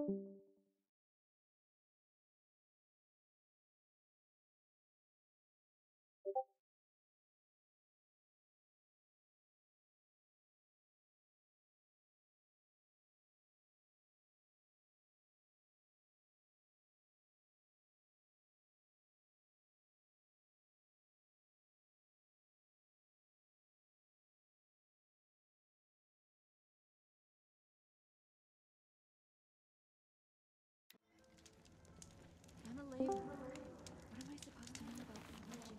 I'm a laborer. What am I supposed to know about religion?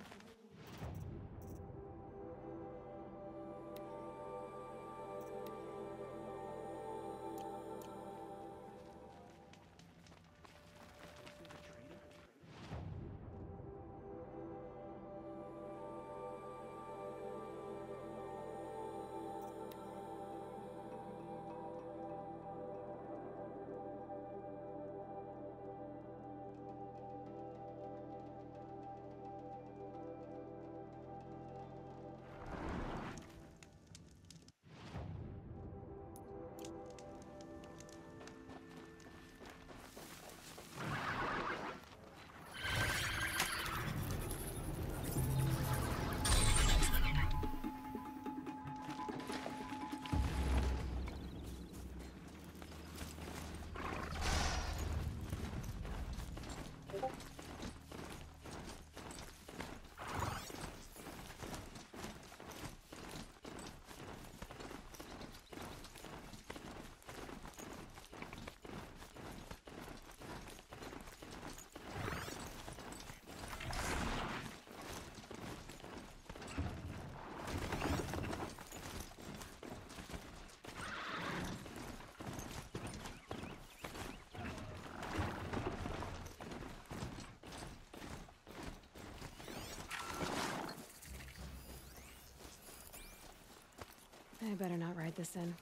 I better not ride this in.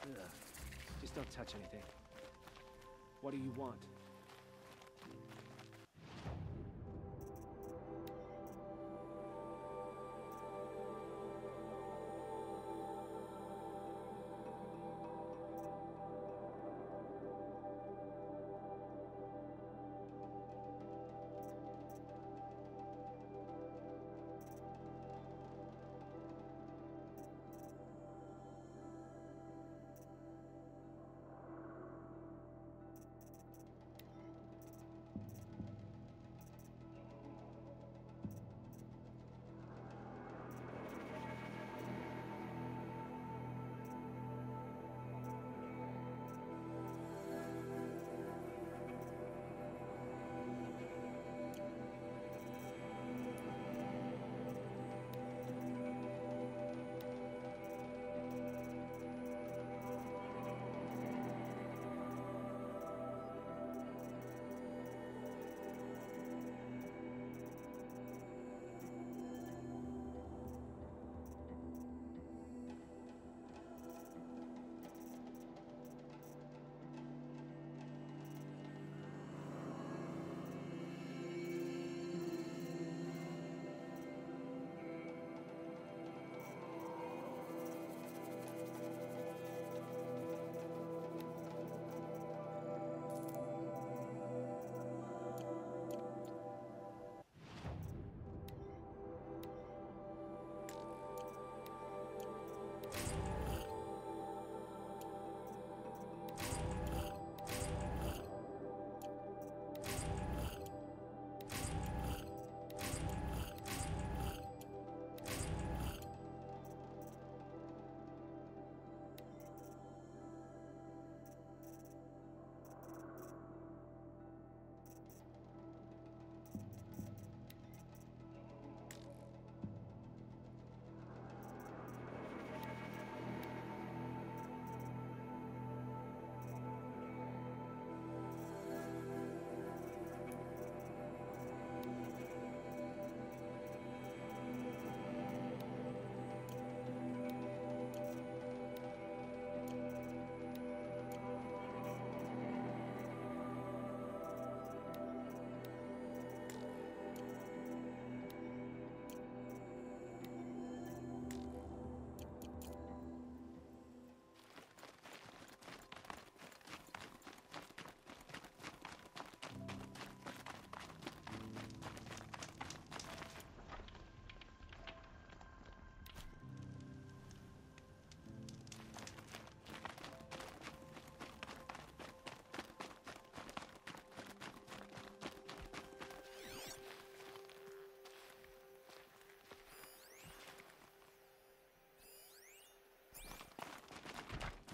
Ugh. Just don't touch anything. What do you want?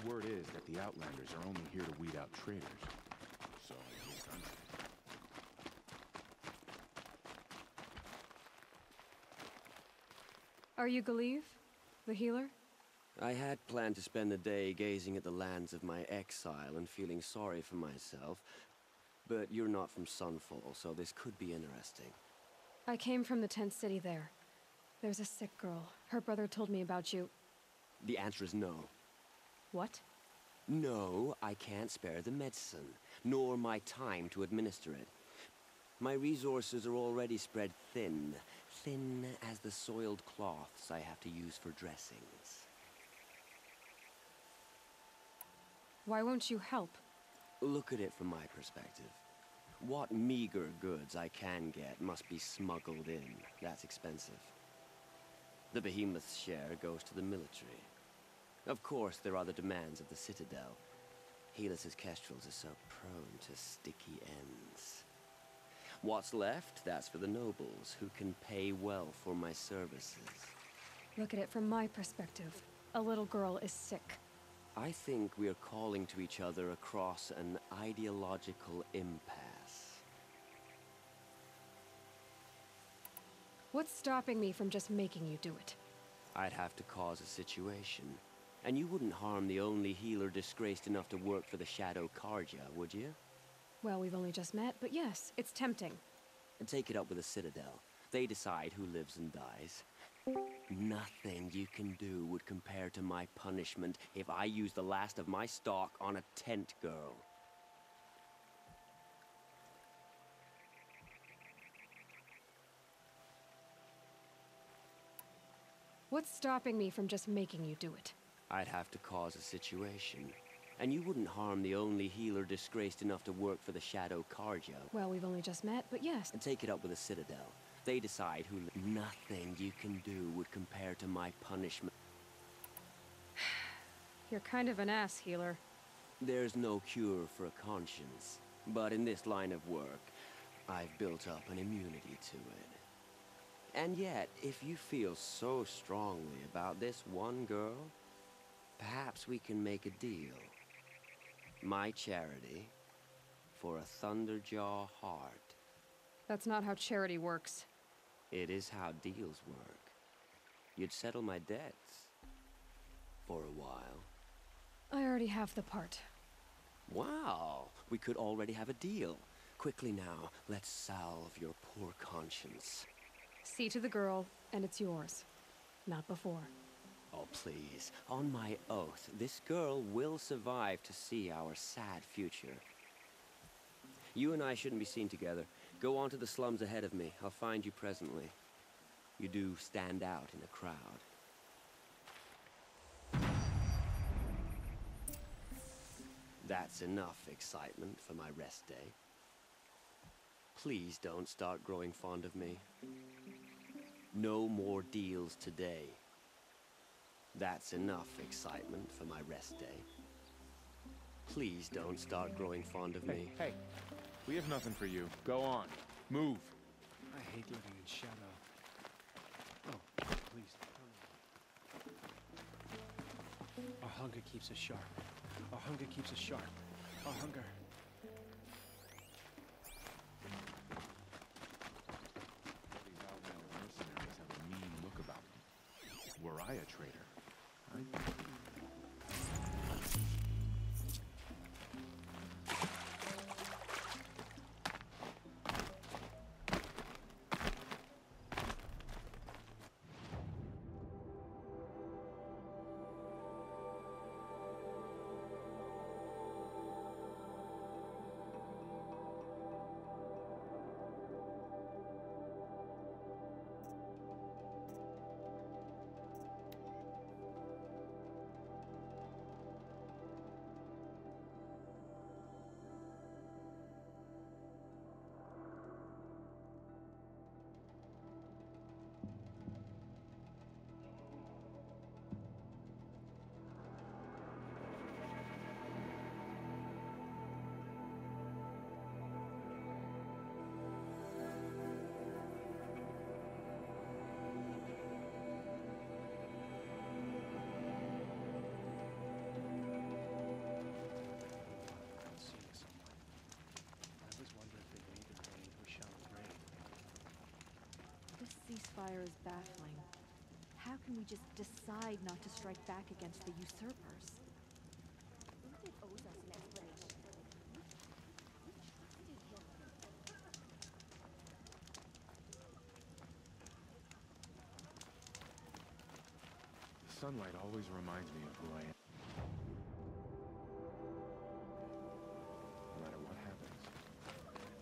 Word is that the Outlanders are only here to weed out traitors. So, at least I'm... Are you Galeev, the healer? I had planned to spend the day gazing at the lands of my exile and feeling sorry for myself, but you're not from Sunfall, so this could be interesting. I came from the tent city there. There's a sick girl. Her brother told me about you. The answer is no. What? No, I can't spare the medicine, nor my time to administer it. My resources are already spread thin, thin as the soiled cloths I have to use for dressings. Why won't you help? Look at it from my perspective. What meager goods I can get must be smuggled in. That's expensive. The behemoth's share goes to the military. Of course, there are the demands of the Citadel. Helis's kestrels are so prone to sticky ends. What's left, that's for the nobles, who can pay well for my services. Look at it from my perspective. A little girl is sick. I think we are calling to each other across an ideological impasse. What's stopping me from just making you do it? I'd have to cause a situation. And you wouldn't harm the only healer disgraced enough to work for the Shadow Karja, would you? Well, we've only just met, but yes, it's tempting. And take it up with the Citadel. They decide who lives and dies. Nothing you can do would compare to my punishment if I use the last of my stock on a tent girl. What's stopping me from just making you do it? I'd have to cause a situation. And you wouldn't harm the only healer disgraced enough to work for the Shadow Karja. Well, we've only just met, but yes. And take it up with the Citadel. They decide who... Nothing you can do would compare to my punishment. You're kind of an ass, healer. There's no cure for a conscience. But in this line of work, I've built up an immunity to it. And yet, if you feel so strongly about this one girl, perhaps we can make a deal. My charity for a Thunderjaw heart. That's not how charity works. It is how deals work. You'd settle my debts. For a while. I already have the part. Wow, we could already have a deal. Quickly now, let's salve your poor conscience. See to the girl, and it's yours. Not before. Oh, please. On my oath, this girl will survive to see our sad future. You and I shouldn't be seen together. Go on to the slums ahead of me. I'll find you presently. You do stand out in a crowd. That's enough excitement for my rest day. Please don't start growing fond of me. No more deals today. That's enough excitement for my rest day. Please don't start growing fond of me. Hey, we have nothing for you. Go on. Move. I hate living in shadow. Oh, please. Our hunger keeps us sharp. Our hunger keeps us sharp. Our hunger. These Outlander mercenaries have a mean look about them. Were I a traitor, Spire is baffling. How can we just decide not to strike back against the usurpers? Uther owes us an explanation. The sunlight always reminds me of who I am. No matter what happens,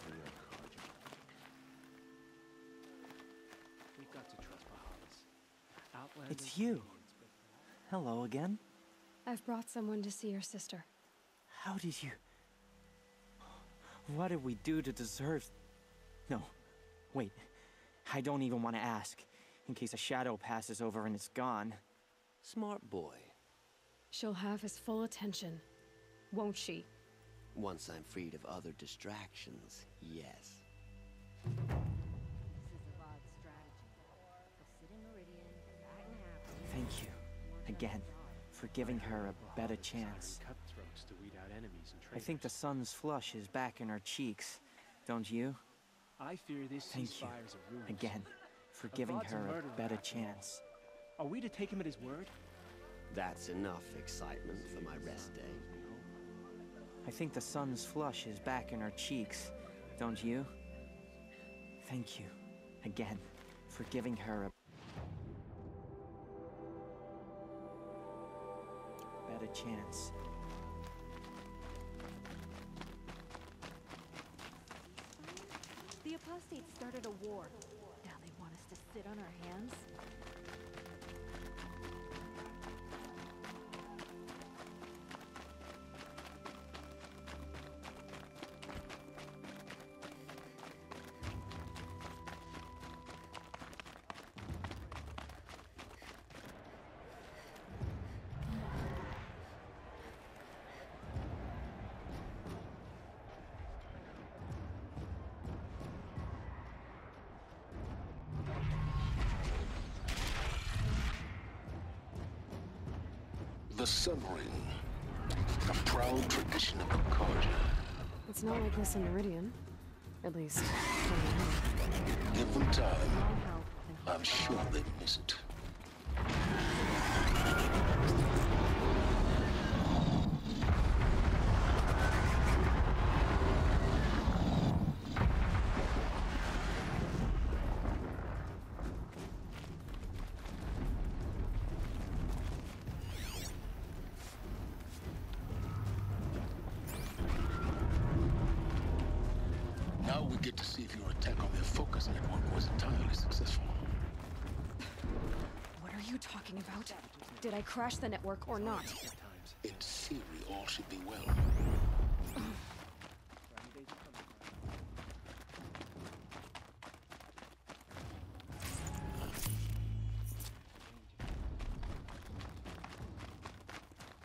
we are Carja. We've got to trust Bahamas. Outlanders It's you. Hello again. I've brought someone to see your sister. How did you... What did we do to deserve... No, wait. I don't even want to ask, in case a shadow passes over and it's gone. Smart boy. She'll have his full attention, won't she? Once I'm freed of other distractions, yes. This is a odd strategy. They'll sit in Meridian, fat and happy. Thank you, again, for giving her a better chance. Cutthroats to weed out enemies and I traitors. think the sun's flush is back in her cheeks, don't you? I fear this Thank you, ceasefire's a ruse. again, for giving Avad's a her murderer, a better after all. chance. Are we to take him at his word? That's enough excitement for my rest day. I think the sun's flush is back in her cheeks, don't you? Thank you, again, for giving her a better chance. The apostates started a war. Now they want us to sit on our hands? The Sun Ring, a proud tradition of Carja. It's not like this in Meridian. At least, for now. Give them time. I'll help. I'm sure they'd miss it. Now we get to see if your attack on their focus network was entirely successful. What are you talking about? Did I crash the network or not? In theory, all should be well.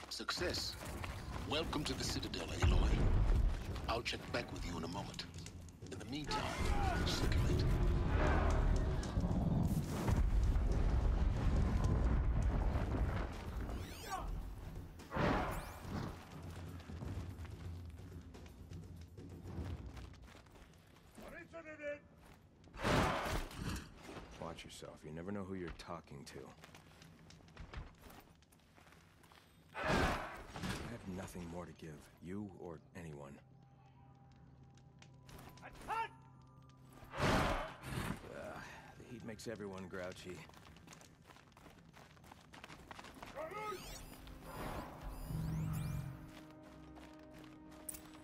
Success. Welcome to the Citadel, Aloy. I'll check back with you in a moment. In the meantime, circulate. Watch yourself. You never know who you're talking to. I have nothing more to give, you or anyone. The heat makes everyone grouchy.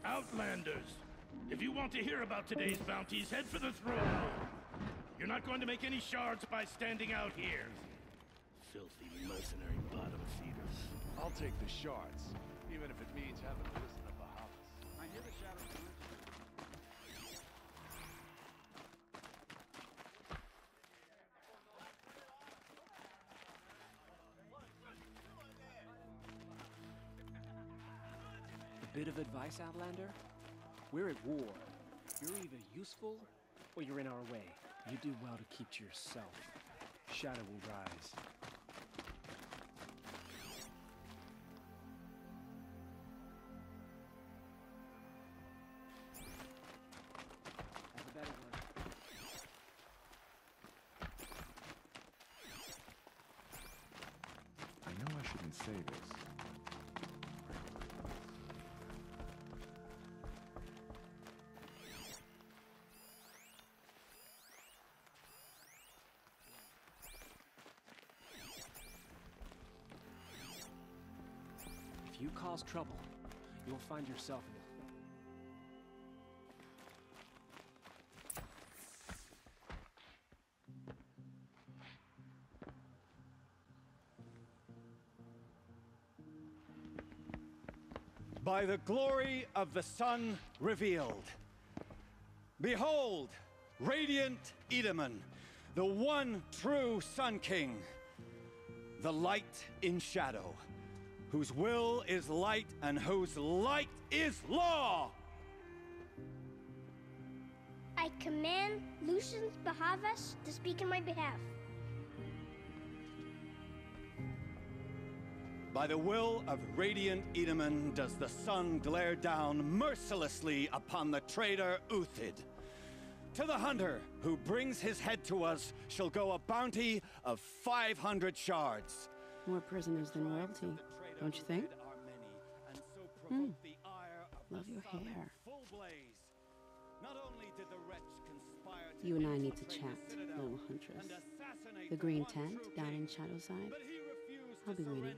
Outlanders! If you want to hear about today's bounties, head for the throne room. You're not going to make any shards by standing out here. Filthy mercenary bottom feeders. I'll take the shards, even if it means having to listen to Bahamas. I hear the shadow. A bit of advice, Outlander? We're at war. You're either useful or you're in our way. You do well to keep to yourself. Shadow will rise. Have a better one. can say this. If you cause trouble, you'll find yourself in By the glory of the sun revealed. Behold, radiant Edaman, the one true Sun King, the light in shadow, whose will is light and whose light is law! I command Lucius Bahavas to speak in my behalf. By the will of radiant Edaman does the sun glare down mercilessly upon the traitor Uthid. To the hunter who brings his head to us shall go a bounty of 500 shards. More prisoners than royalty, don't you think? Love your hair. You and I need to chat, little huntress. The green tent down in Shadowside? I'll be waiting.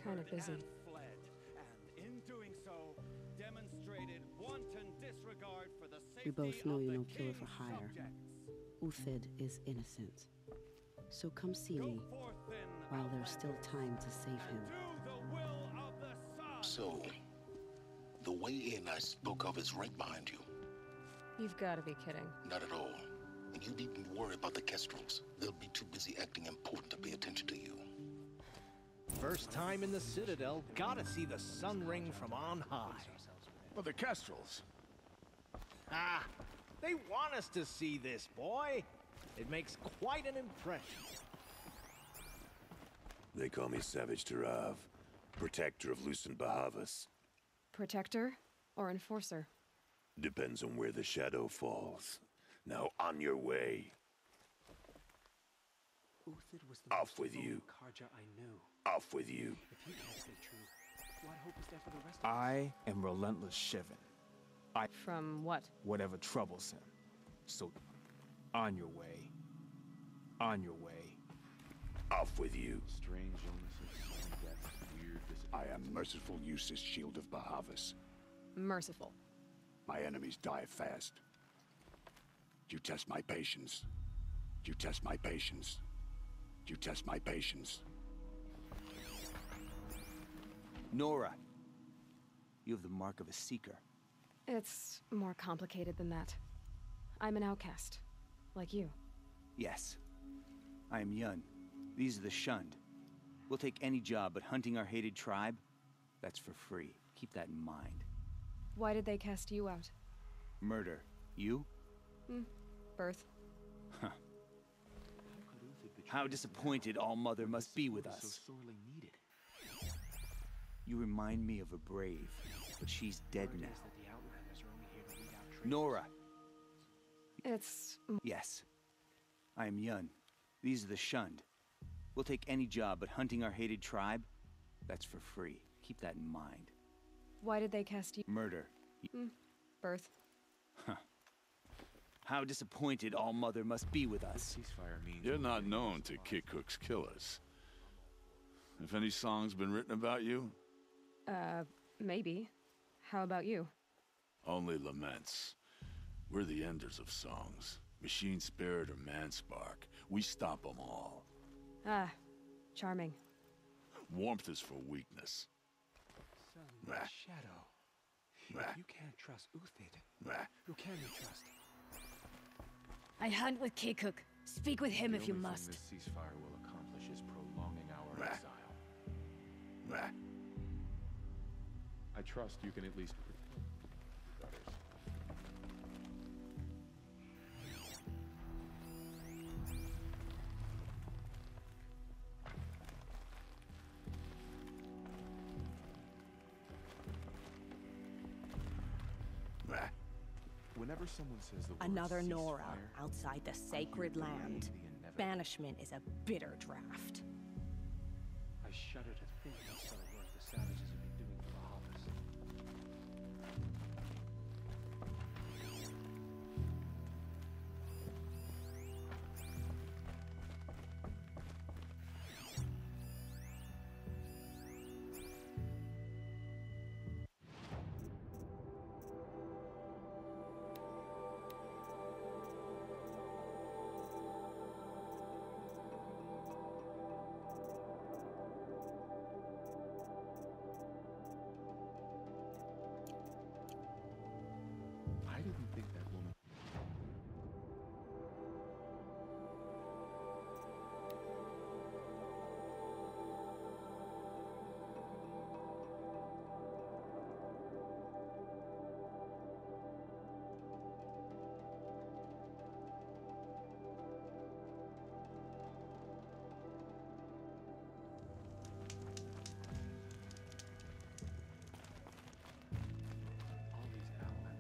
Kind of busy. We both know you're no killer for hire. Uthid is innocent. So come see me while there's still time to save him. So, the way in I spoke of is right behind you. You've got to be kidding. Not at all. And you needn't worry about the Kestrels. They'll be too busy acting important to pay attention to you. First time in the Citadel, gotta see the sun ring from on high. Well, the Kestrels. Ah, they want us to see this, boy. It makes quite an impression. They call me Savage Tarav, protector of Lucent Bahavas. Protector or enforcer? Depends on where the shadow falls. Now on your way. Uthid was the Off with you. Karja I knew. Off with you. If he can't stay true, what hope is there for the rest of us? I am relentless Shivan. From what? Whatever troubles him. So, on your way. On your way. Off with you. Strange illnesses, sudden deaths, weird I am merciful Eustace, Shield of Bahavas. Merciful. My enemies die fast. You test my patience. You test my patience. You test my patience. Nora, you have the mark of a seeker. It's more complicated than that. I'm an outcast, like you. Yes. I am Yun. These are the shunned. We'll take any job, but hunting our hated tribe, that's for free. Keep that in mind. Why did they cast you out? Murder. You? Birth. Huh. How disappointed All-Mother must be with us. So sorely needed. You remind me of a brave, but she's dead now. That the Outlanders are only here to weed out traitors. Nora. It's... Yes. I am Yun. These are the shunned. We'll take any job, but hunting our hated tribe, that's for free. Keep that in mind. Why did they cast you? Murder. Birth. Huh. How disappointed All-Mother must be with us. Ceasefire means You're not known to kick Cook's killers. Have any songs been written about you? Maybe. How about you? Only laments. We're the enders of songs. Machine spirit or man spark. We stop them all. Ah, charming. Warmth is for weakness. Sun, shadow. If you can't trust Uthid, who can you trust? I hunt with Kekuk. Speak with him if you must. The ceasefire will accomplish is prolonging our exile. I trust you can at least... Brothers. Whenever someone says the word Another ceasefire, Nora outside the sacred land. Banishment is a bitter draft. I shudder to Maybe they'll start work the savages have been doing for the harvest. I didn't think that woman.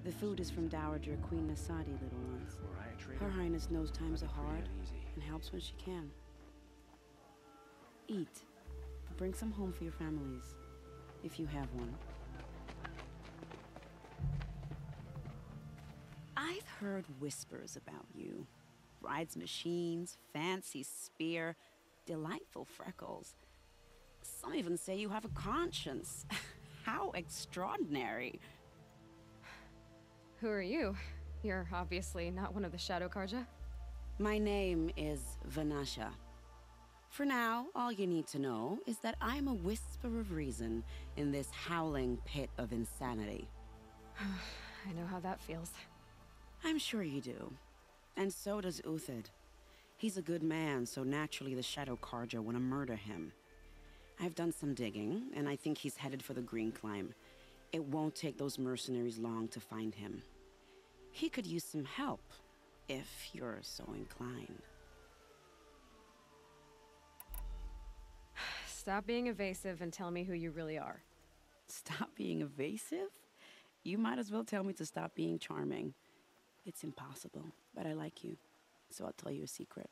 The food is from Dowager Queen Nasadi, little ones. Her Highness knows times are hard and helps when she can. Eat. Bring some home for your families, if you have one. I've heard whispers about you. Rides machines, fancy spear, delightful freckles. Some even say you have a conscience. How extraordinary. Who are you? You're obviously not one of the Shadow Karja. My name is Vanasha. For now, all you need to know is that I'm a whisper of reason in this howling pit of insanity. I know how that feels. I'm sure you do. And so does Uthid. He's a good man, so naturally the Shadow Karja want to murder him. I've done some digging, and I think he's headed for the Green Climb. It won't take those mercenaries long to find him. He could use some help, if you're so inclined. Stop being evasive and tell me who you really are. Stop being evasive? You might as well tell me to stop being charming. It's impossible, but I like you, so I'll tell you a secret.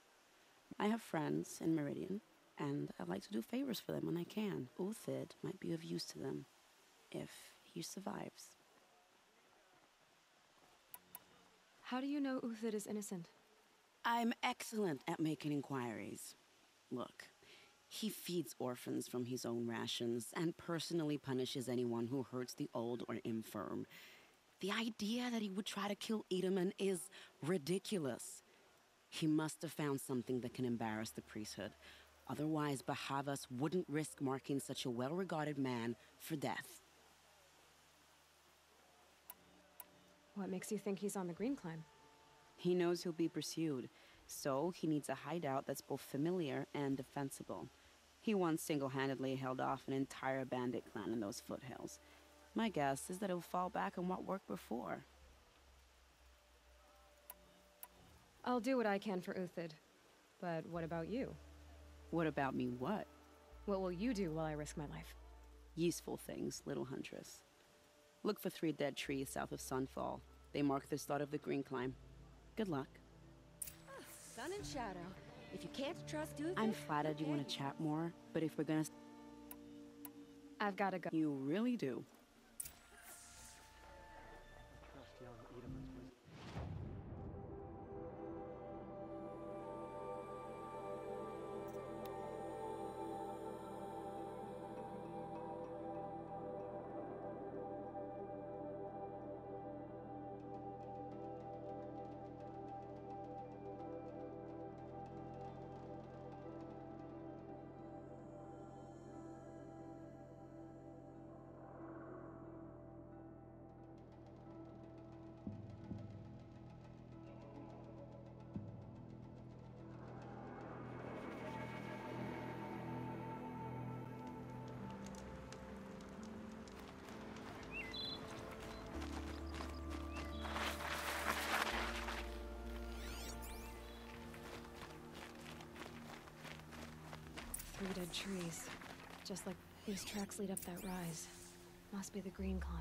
I have friends in Meridian, and I like to do favors for them when I can. Uthid might be of use to them, if he survives. How do you know Uthid is innocent? I'm excellent at making inquiries. Look, he feeds orphans from his own rations and personally punishes anyone who hurts the old or infirm. The idea that he would try to kill Edelman is ridiculous. He must have found something that can embarrass the priesthood. Otherwise, Bahavas wouldn't risk marking such a well-regarded man for death. What makes you think he's on the Green Climb? He knows he'll be pursued, so he needs a hideout that's both familiar and defensible. He once single-handedly held off an entire bandit clan in those foothills. My guess is that he'll fall back on what worked before. I'll do what I can for Uthid. But what about you? What about me what? What will you do while I risk my life? Useful things, little huntress. Look for 3 dead trees south of Sunfall. They mark the start of the Green Climb. Good luck. Sun and shadow. If you can't trust Uthid, I'm flattered you want to chat more, but if we're gonna... I've gotta go. You really do. Trust young Edelman's wisdom. Three dead trees. Just like these tracks lead up that rise. Must be the Green Climb.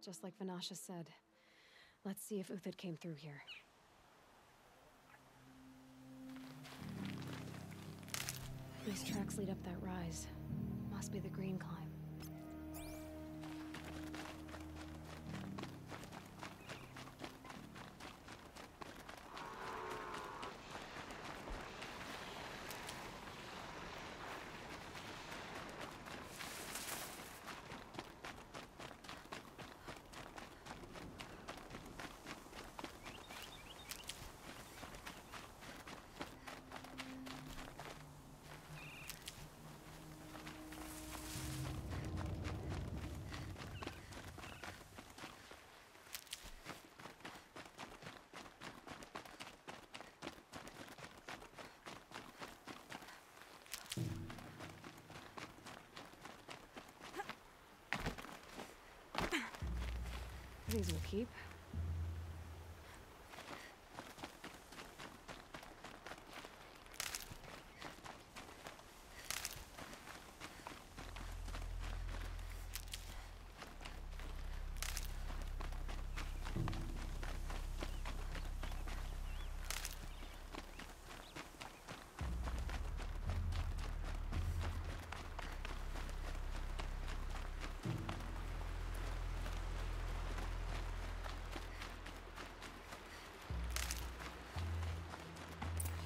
just like Vanasha said. Let's see if Uthid came through here. These tracks lead up that rise. Must be the green climb. These will keep.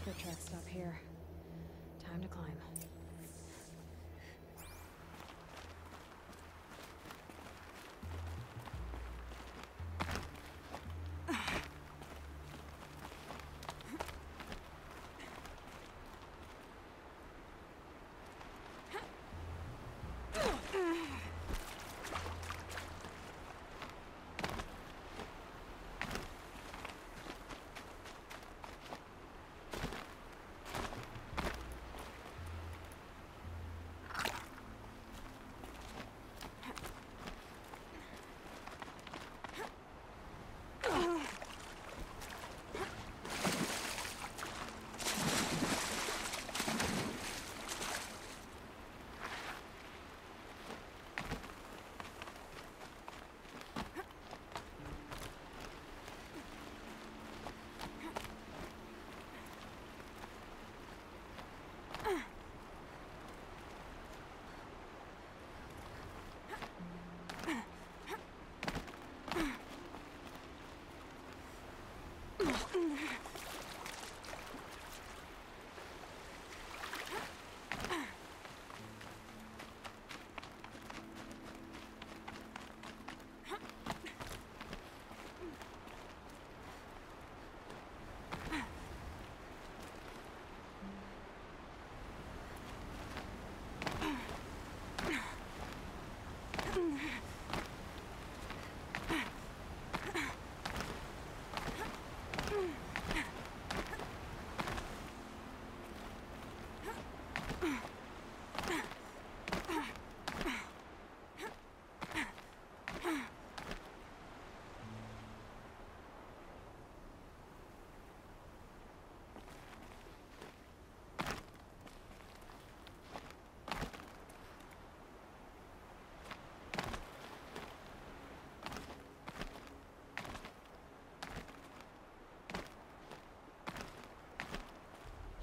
The track stop here. Time to climb.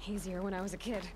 Easier when I was a kid.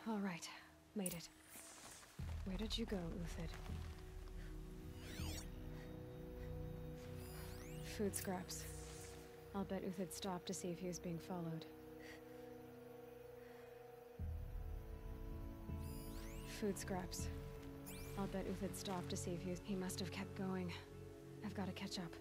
All right, made it. Where did you go, Uthid? Food scraps. I'll bet Uthid stopped to see if he was being followed. Food scraps. I'll bet Uthid stopped to see if he must have kept going. I've got to catch up.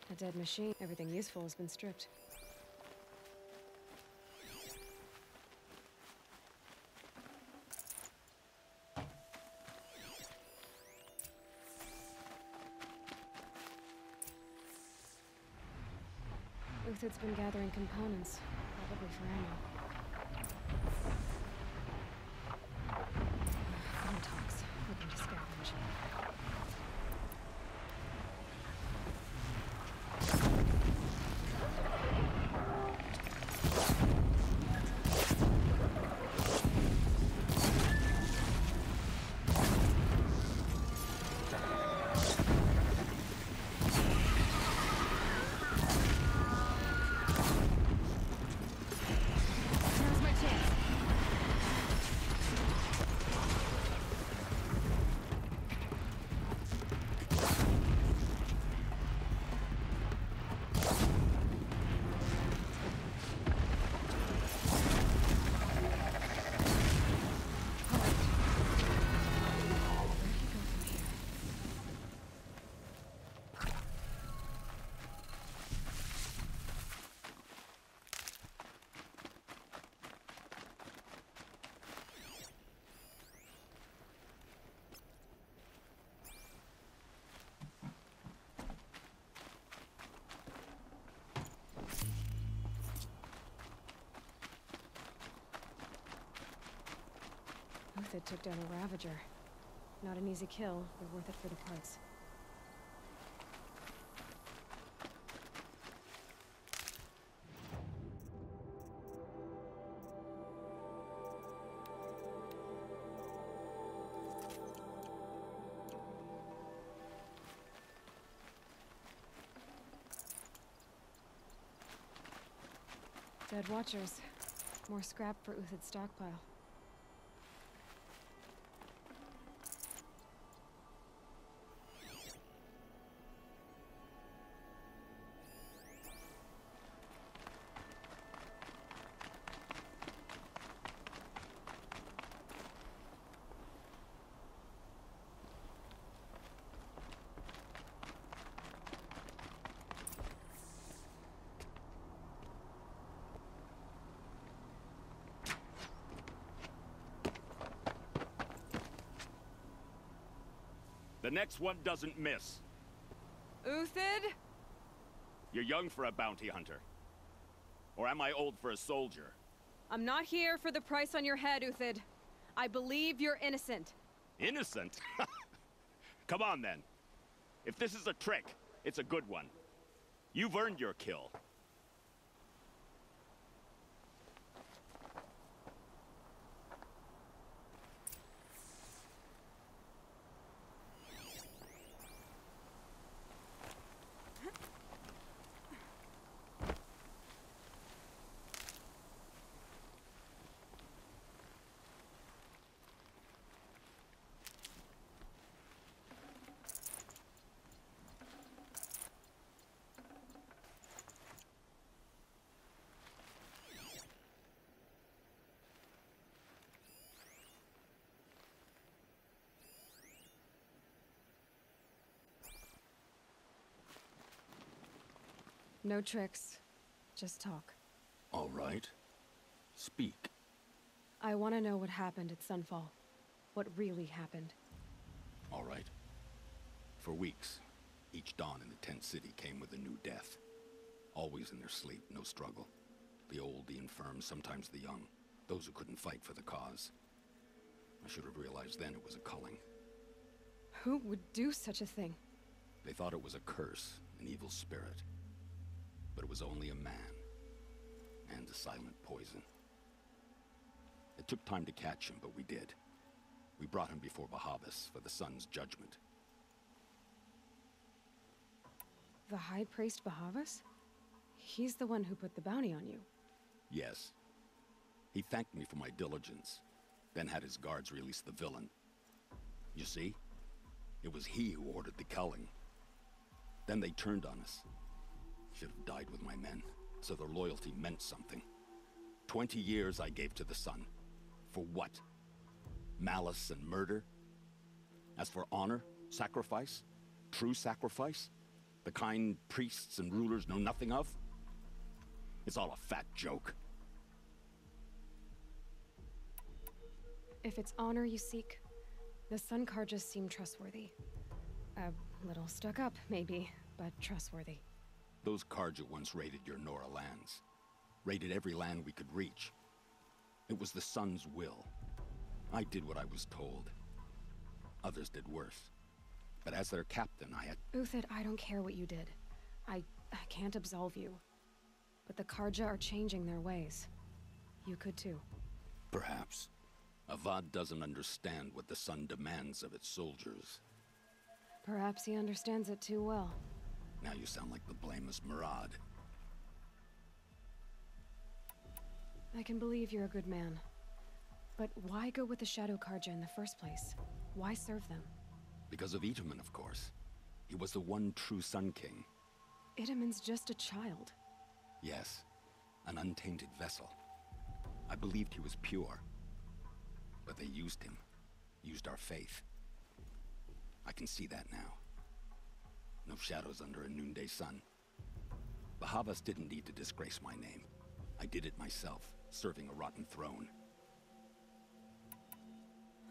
A dead machine. Everything useful has been stripped. Uthid's been gathering components, probably for ammo. Talks, looking to scavenge. Uthid took down a Ravager. Not an easy kill, but worth it for the parts. Dead Watchers. More scrap for Uthid's stockpile. The next one doesn't miss. Uthid? You're young for a bounty hunter. Or am I old for a soldier? I'm not here for the price on your head, Uthid. I believe you're innocent. Innocent? Come on, then. If this is a trick, it's a good one. You've earned your kill. No tricks. Just talk. All right. Speak. I want to know what happened at Sunfall. What really happened. All right. For weeks, each dawn in the tent city came with a new death. Always in their sleep, no struggle. The old, the infirm, sometimes the young. Those who couldn't fight for the cause. I should have realized then it was a culling. Who would do such a thing? They thought it was a curse, an evil spirit. But it was only a man. And a silent poison. It took time to catch him, but we did. We brought him before Bahavas for the sun's judgment. The High Priest Bahavas? He's the one who put the bounty on you. Yes. He thanked me for my diligence, then had his guards release the villain. You see? It was he who ordered the culling. Then they turned on us. Should have died with my men, so their loyalty meant something. 20 years I gave to the sun. For what? Malice and murder? As for honor, sacrifice, true sacrifice, the kind priests and rulers know nothing of? It's all a fat joke. If it's honor you seek, the Sun Karjas seem trustworthy. A little stuck up, maybe, but trustworthy. Those Karja once raided your Nora lands. Raided every land we could reach. It was the Sun's will. I did what I was told. Others did worse. But as their captain, I had... Uthid, I don't care what you did. I can't absolve you. But the Karja are changing their ways. You could too. Perhaps. Avad doesn't understand what the Sun demands of its soldiers. Perhaps he understands it too well. Now you sound like the blameless Murad. I can believe you're a good man. But why go with the Shadow Karja in the first place? Why serve them? Because of Itaman, of course. He was the one true Sun King. Itaman's just a child. Yes, an untainted vessel. I believed he was pure. But they used him. Used our faith. I can see that now. No shadows under a noonday sun. Bahavas didn't need to disgrace my name. I did it myself, serving a rotten throne.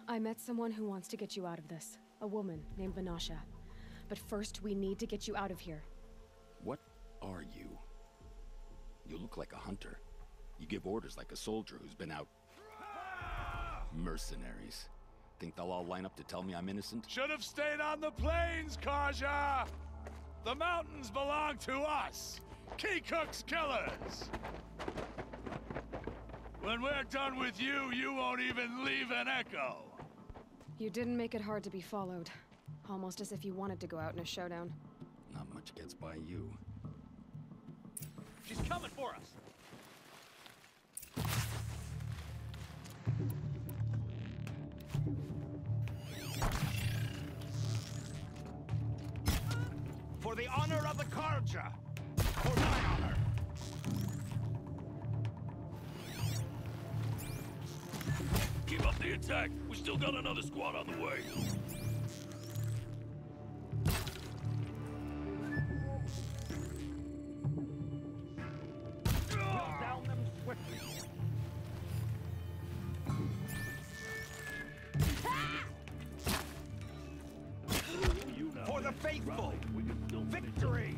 I met someone who wants to get you out of this. A woman named Vanasha. But first, we need to get you out of here. What are you? You look like a hunter. You give orders like a soldier who's been out... Mercenaries. Think they'll all line up to tell me I'm innocent? Should have stayed on the plains, Karja! The mountains belong to us! Keycook's killers! When we're done with you, you won't even leave an echo! You didn't make it hard to be followed. Almost as if you wanted to go out in a showdown. Not much gets by you. She's coming for us! For the honor of the Karja! For my honor! Keep up the attack! We still got another squad on the way! We'll down them swiftly! For the faithful! Victory!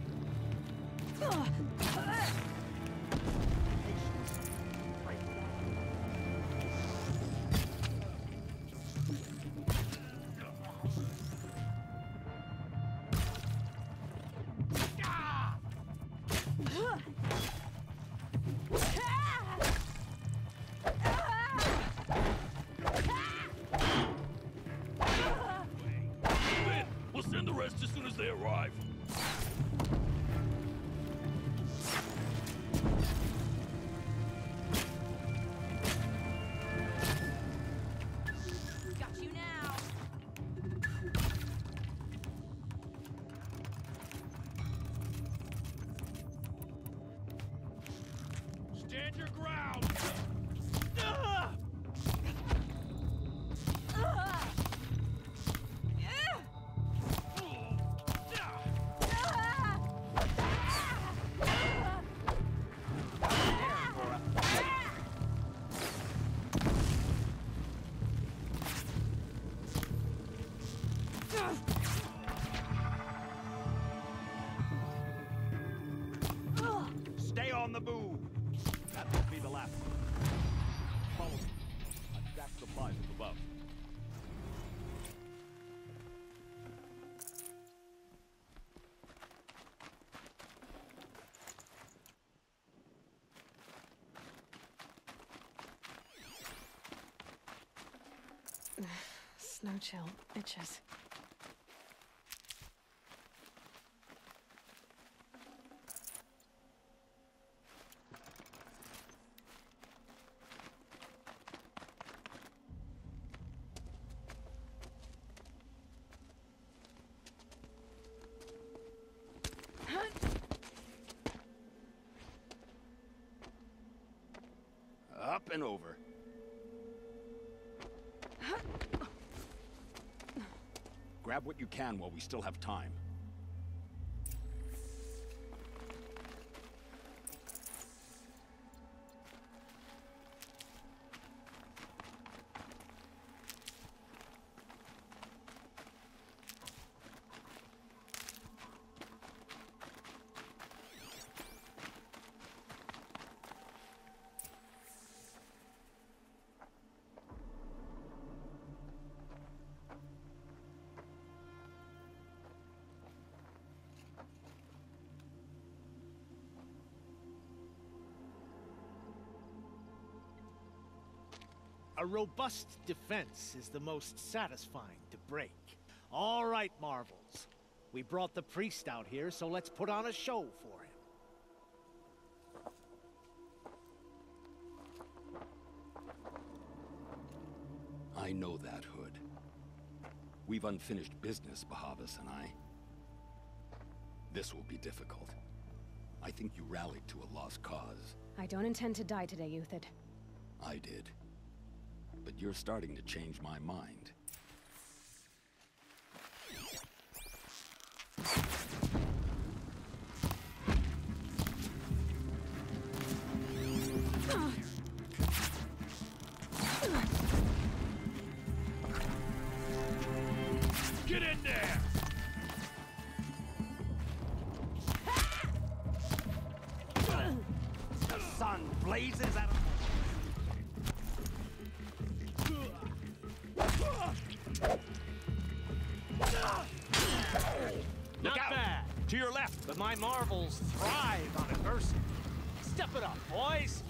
We'll send the rest as soon as they arrive. Got you now. Stand your ground! Stay on the move! That won't be the last one. Follow me. I've stacked supplies from above. Snow chill itches. up and over. Grab what you can while we still have time. A robust defense is the most satisfying to break. All right, Marvels. We brought the priest out here, so let's put on a show for him. I know that, Hood. We've unfinished business, Bahavas and I. This will be difficult. I think you rallied to a lost cause. I don't intend to die today, Uthid. I did. But you're starting to change my mind. Get in there! The sun blazes at him. Not bad. To your left. But my Marvels thrive on adversity. Step it up, boys!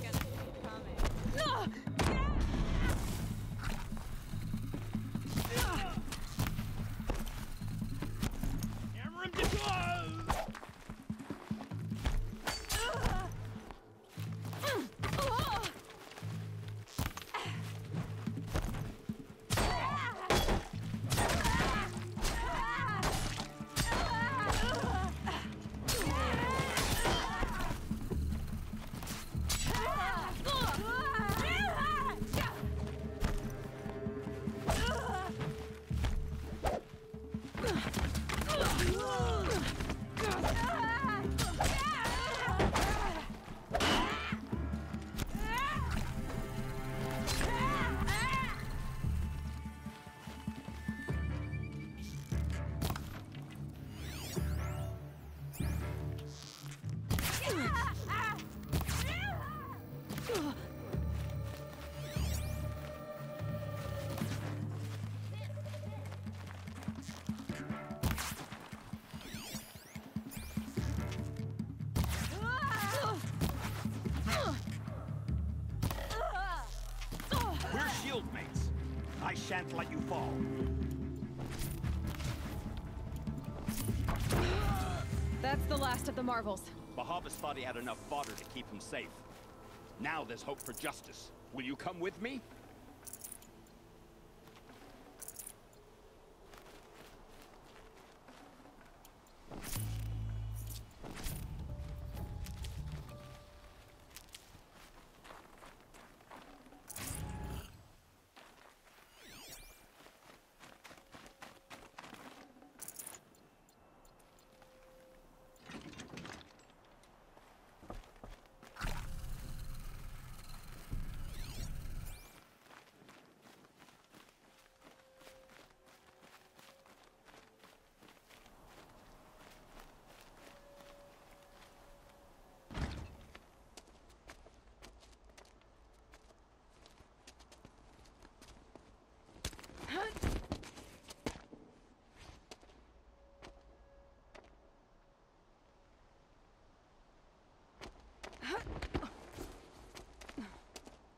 Get the both of them. We're shield mates. I shan't let you fall. That's the last of the Marvels. Bahavas thought he had enough fodder to keep him safe. Now there's hope for justice. Will you come with me?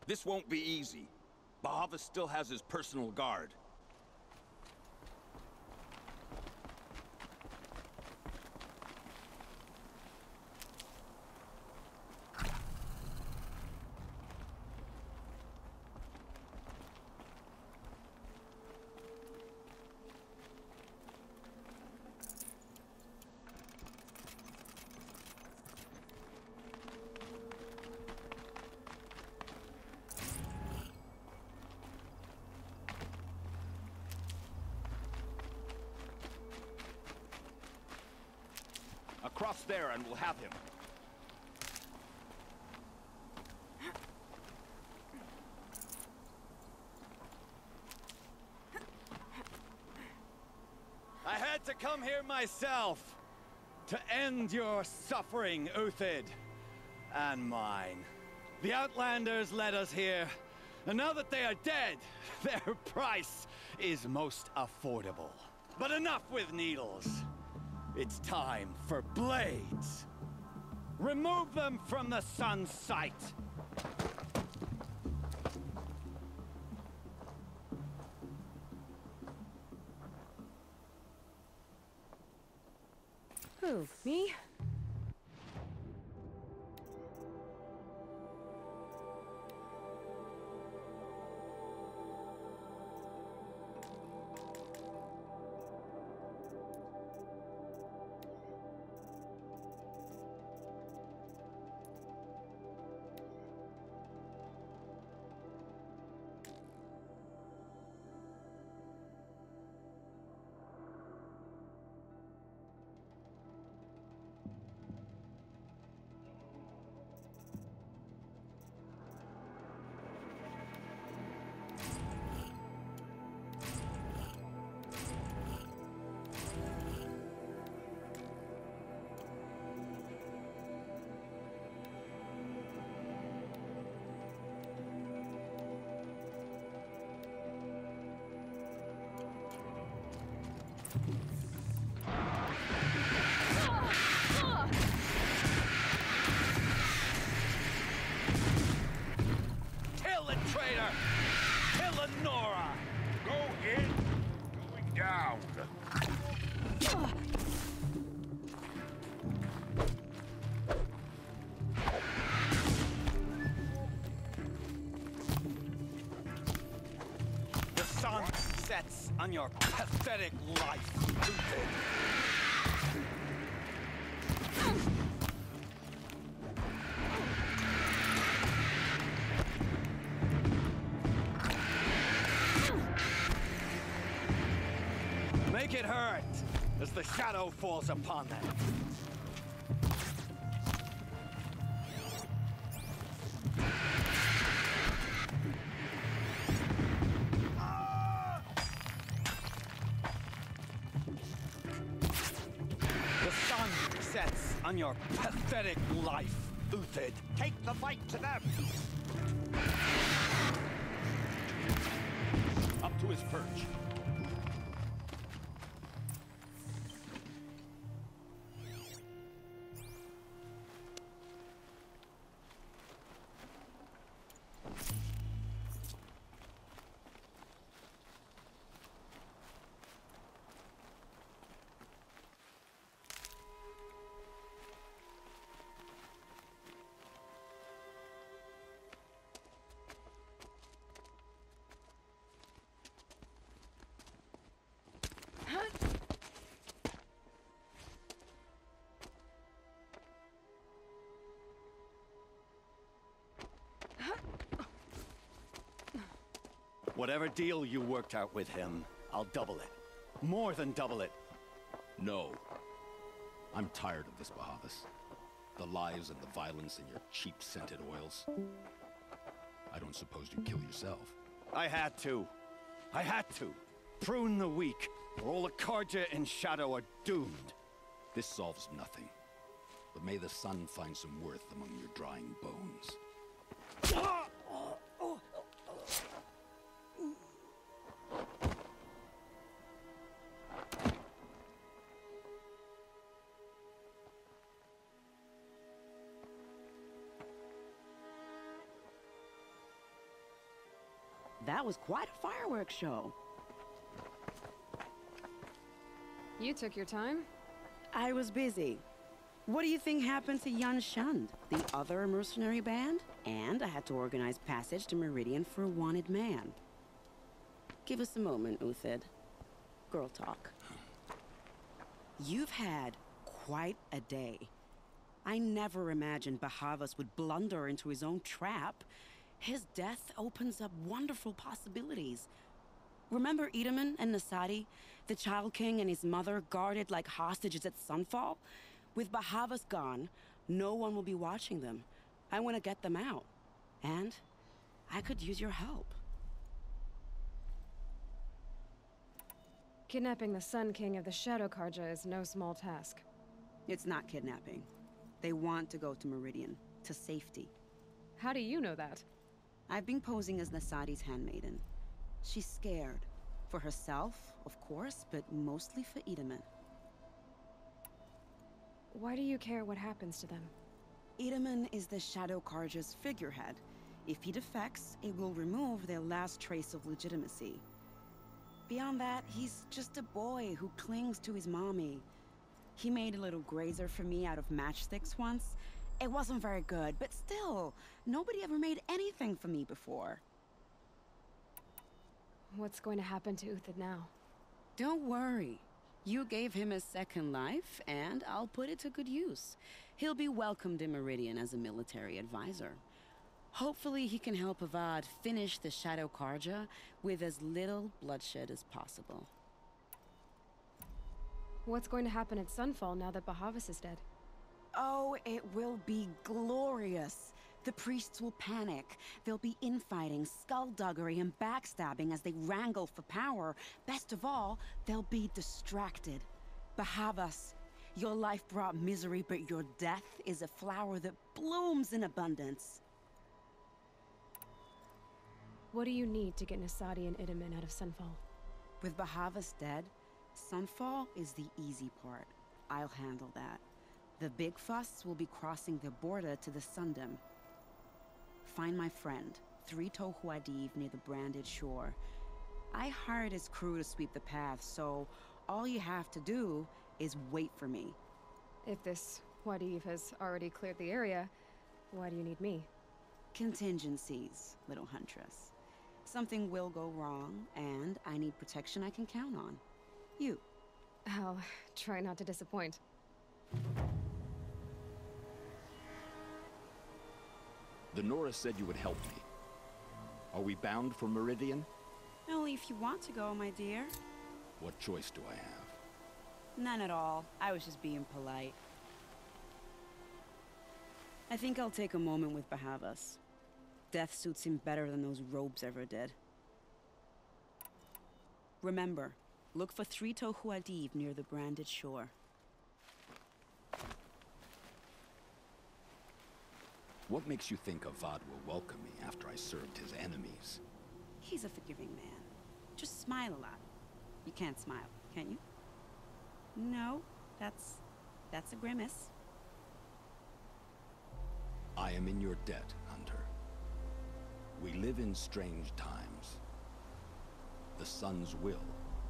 This won't be easy. Bahavas still has his personal guard. Across there and we'll have him. I had to come here myself to end your suffering, Uthid, and mine. The Outlanders led us here, and now that they are dead, their price is most affordable. But enough with needles. It's time for blades. Remove them from the sun's sight. Who, me? Sets on your pathetic life, Uthid. Make it hurt as the shadow falls upon them. On your pathetic life, Uthid. Take the fight to them! Up to his perch. Whatever deal you worked out with him, I'll double it. More than double it. No. I'm tired of this, Bahavas. The lies and the violence and your cheap-scented oils. I don't suppose you kill yourself. I had to. I had to. Prune the weak, or all the Karja in Shadow are doomed. This solves nothing. But may the sun find some worth among your drying bones. That was quite a fireworks show. You took your time? I was busy. What do you think happened to Yan Shund, the other mercenary band? And I had to organize passage to Meridian for a wanted man. Give us a moment, Uthid. Girl talk. You've had quite a day. I never imagined Bahavas would blunder into his own trap. His death opens up wonderful possibilities. Remember Edaman and Nasadi, the Child King and his mother guarded like hostages at sunfall? With Bahavas gone, no one will be watching them. I want to get them out. And I could use your help. Kidnapping the Sun King of the Shadow Karja is no small task. It's not kidnapping. They want to go to Meridian, to safety. How do you know that? I've been posing as Nasadi's handmaiden. She's scared. For herself, of course, but mostly for Edaman. Why do you care what happens to them? Edaman is the Shadow Karja's figurehead. If he defects, it will remove their last trace of legitimacy. Beyond that, he's just a boy who clings to his mommy. He made a little grazer for me out of matchsticks once. It wasn't very good, but still, nobody ever made anything for me before. What's going to happen to Uthid now? Don't worry. You gave him a second life, and I'll put it to good use. He'll be welcomed in Meridian as a military advisor. Hopefully he can help Avad finish the Shadow Karja with as little bloodshed as possible. What's going to happen at Sunfall now that Bahavas is dead? Oh, it will be glorious. The priests will panic. There'll be infighting, skullduggery, and backstabbing as they wrangle for power. Best of all, they'll be distracted. Bahavas, your life brought misery, but your death is a flower that blooms in abundance. What do you need to get Nasadi and Edaman out of Sunfall? With Bahavas dead, Sunfall is the easy part. I'll handle that. The big fuss will be crossing the border to the Sundom. Find my friend, 3-Toe Huadiv near the branded shore. I hired his crew to sweep the path, so all you have to do is wait for me. If this Huadiv has already cleared the area, why do you need me? Contingencies, little huntress. Something will go wrong, and I need protection I can count on. You. I'll try not to disappoint. The Nora said you would help me. Are we bound for Meridian? Only if you want to go, my dear. What choice do I have? None at all. I was just being polite. I think I'll take a moment with Bahavas. Death suits him better than those robes ever did. Remember, look for 3-Toe Huadiv near the branded shore. What makes you think Avad will welcome me after I served his enemies? He's a forgiving man. Just smile a lot. You can't smile, can you? No, that's a grimace. I am in your debt, Hunter. We live in strange times. The sun's will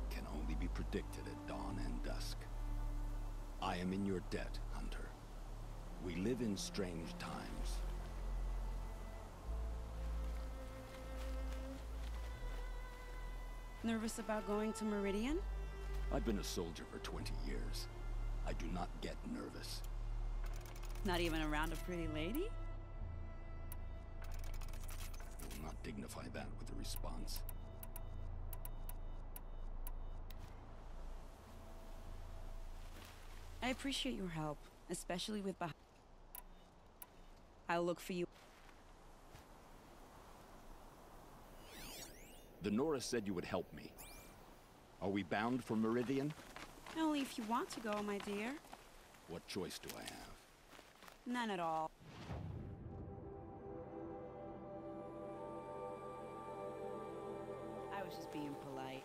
can only be predicted at dawn and dusk. I am in your debt, Hunter. We live in strange times. Nervous about going to Meridian? I've been a soldier for 20 years. I do not get nervous. Not even around a pretty lady? I will not dignify that with a response. I appreciate your help, especially with I'll look for you. The Nora said you would help me. Are we bound for Meridian? Only if you want to go, my dear. What choice do I have? None at all. I was just being polite.